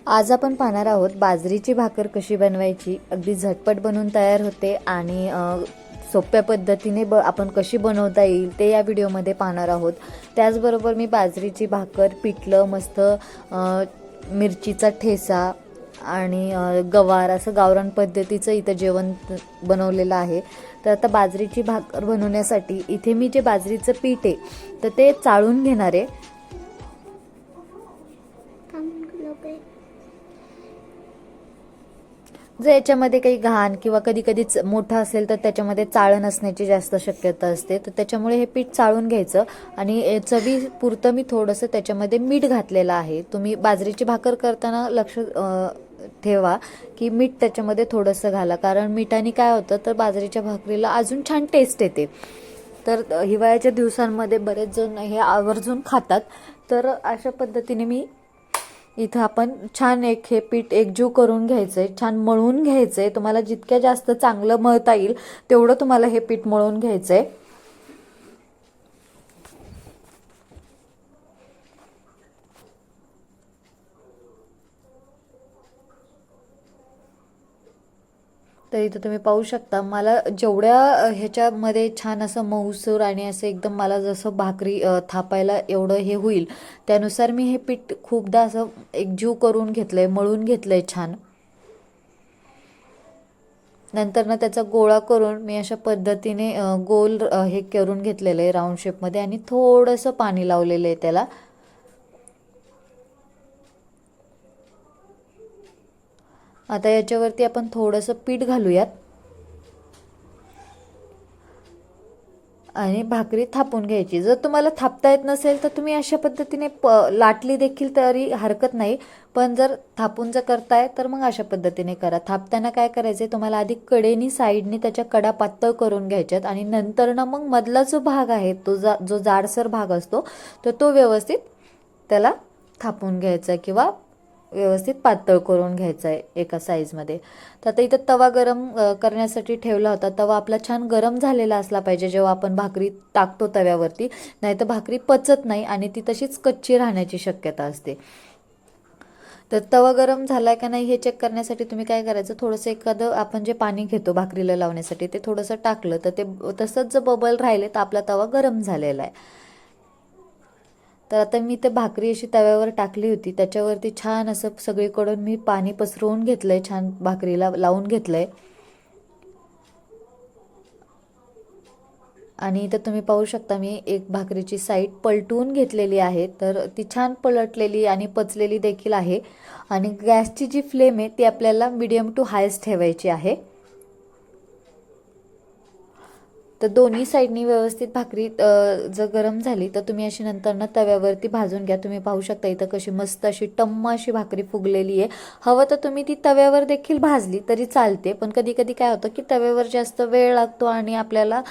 आज आपण पाहणार आहोत बाजरीची भाकर कशी बनवायची. अगदी झटपट बनवून तयार होते आणि सोप्या पद्धतीने आपण कशी बनवता येईल ते या व्हिडिओमध्ये पाहणार आहोत. त्याचबरोबर मी बाजरीची भाकर पिठलं मस्त, मिरचीचा ठेचा आणि गवार असं गावरान पद्धतीचं इथं जेवण बनवलेलं आहे. तर आता बाजरीची भाकर बनवण्यासाठी इथे मी जे बाजरीचं पीठ आहे तर ते चाळून घेणार आहे. जर याच्यामध्ये काही घाण किंवा कधी कधी मोठं असेल तर त्याच्यामध्ये चाळण असण्याची जास्त शक्यता असते, तर त्याच्यामुळे हे पीठ चाळून घ्यायचं. आणि चवीपुरतं मी थोडंसं त्याच्यामध्ये मीठ घातलेलं आहे. तुम्ही बाजरीची भाकर करताना लक्ष ठेवा की मीठ त्याच्यामध्ये थोडंसं घाला, कारण मिठाने काय होतं तर बाजरीच्या भाकरीला अजून छान टेस्ट येते. तर हिवाळ्याच्या दिवसांमध्ये बरेच जण हे आवर्जून खातात. तर अशा पद्धतीने मी इथं आपण छान हे पीठ एकजीव करून घ्यायचंय, छान मळून घ्यायचंय. तुम्हाला जितक्या जास्त चांगलं मळता येईल तेवढं तुम्हाला हे पीठ मळून घ्यायचंय. तर इथं तुम्ही पाहू शकता मला जेवढ्या ह्याच्यामध्ये छान असं मऊसूर आणि असं एकदम मला जसं भाकरी थापायला एवढं हे होईल त्यानुसार मी हे पीठ खूपदा असं एकजीव करून घेतलंय, मळून घेतलंय छान. नंतर ना त्याचा गोळा करून मी अशा पद्धतीने गोल हे करून घेतलेलं आहे राऊंड शेपमध्ये आणि थोडंसं पाणी लावलेलं आहे त्याला. आता याच्यावरती आपण थोडंसं पीठ घालूयात आणि भाकरी थापून घ्यायची. जर तुम्हाला थापता येत नसेल तर तुम्ही अशा पद्धतीने लाटली देखील तरी हरकत नाही, पण जर थापून जर करताय तर मग अशा पद्धतीने करा. थापताना काय करायचंय तुम्हाला आधी कडेनी साईडनी त्याच्या कडा पातळ करून घ्यायच्यात आणि नंतर ना मग मधला जो भाग आहे तो जो जाडसर भाग असतो तर तो व्यवस्थित त्याला थापून घ्यायचा किंवा व्यवस्थित पातळ करून घ्यायचा आहे एका साईजमध्ये. तर आता इथं तवा गरम करण्यासाठी ठेवला होता. तवा आपला छान गरम झालेला असला पाहिजे जेव्हा आपण भाकरी टाकतो तव्यावरती, नाही तर भाकरी पचत नाही आणि ती तशीच कच्ची राहण्याची शक्यता असते. तर तवा गरम झाला का नाही हे चेक करण्यासाठी तुम्ही काय करायचं, थोडंसं एखादं आपण जे पाणी घेतो भाकरीला लावण्यासाठी ते थोडंसं टाकलं तर ते तसंच जर बबल राहिले तर आपला तवा गरम झालेला आहे. तर आता मी ते भाकरी अशी तव्यावर टाकली होती, त्याच्यावरती छान असं सगळीकडून मी पाणी पसरवून घेतलंय, छान भाकरीला लावून घेतलंय. आणि इथं तुम्ही पाहू शकता मी एक भाकरीची साईड पलटवून घेतलेली आहे, तर ती छान पलटलेली आणि पचलेली देखील आहे. आणि गॅसची जी फ्लेम आहे ती आपल्याला मीडियम टू हायस्ट ठेवायची आहे. तर दोन्ही साईडनी व्यवस्थित भाकरी जर गरम झाली तर तुम्ही अशी नंतर तव्यावरती भाजून घ्या. तुम्ही पाहू शकता इथं कशी मस्त अशी टम्म अशी भाकरी फुगलेली आहे. हवं तर तुम्ही ती तव्यावर देखील भाजली तरी चालते, पण कधी कधी काय होतं की तव्यावर जास्त वेळ लागतो आणि आपल्याला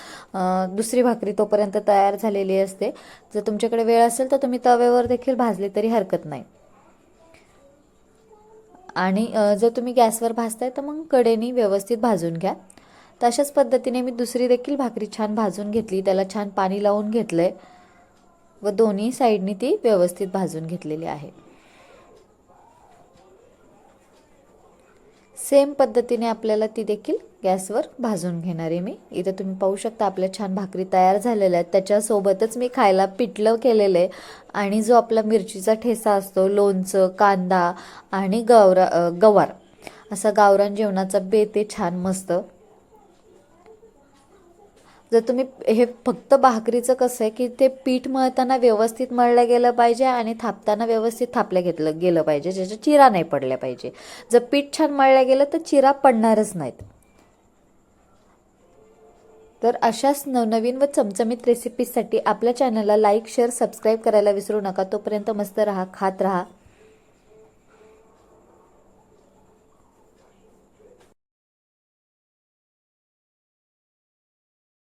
दुसरी भाकरी तोपर्यंत तयार झालेली असते. जर तुमच्याकडे वेळ असेल तर तुम्ही तव्यावर देखील भाजली तरी हरकत नाही. आणि जर तुम्ही गॅसवर भाजताय तर मग कडेनी व्यवस्थित भाजून घ्या. तशाच पद्धतीने मी दुसरी देखील भाकरी छान भाजून घेतली, त्याला छान पाणी लावून घेतलंय व दोन्ही साईडनी ती व्यवस्थित भाजून घेतलेली आहे. सेम पद्धतीने आपल्याला ती देखील गॅसवर भाजून घेणार आहे मी. इथं तुम्ही पाहू शकता आपल्या छान भाकरी तयार झालेल्या आहेत. त्याच्यासोबतच मी खायला पिठलं केलेलं आहे आणि जो आपला मिरचीचा ठेचा असतो, लोणचं, कांदा आणि गवार असा गावरान जेवणाचा बेत आहे छान मस्त. जर तुम्ही हे फक्त भाकरीचं कसं आहे की ते पीठ मळताना व्यवस्थित मळलं गेलं पाहिजे आणि थापताना व्यवस्थित थापलं गेलं पाहिजे, ज्याच्या चिरा नाही पडल्या पाहिजे. जर पीठ छान मळलं गेलं तर चिरा पडणारच नाहीत. तर अशाच नवनवीन व चमचमीत रेसिपीजसाठी आपल्या चॅनलला लाईक, शेअर, सबस्क्राईब करायला विसरू नका. तोपर्यंत मस्त राहा, खात राहा.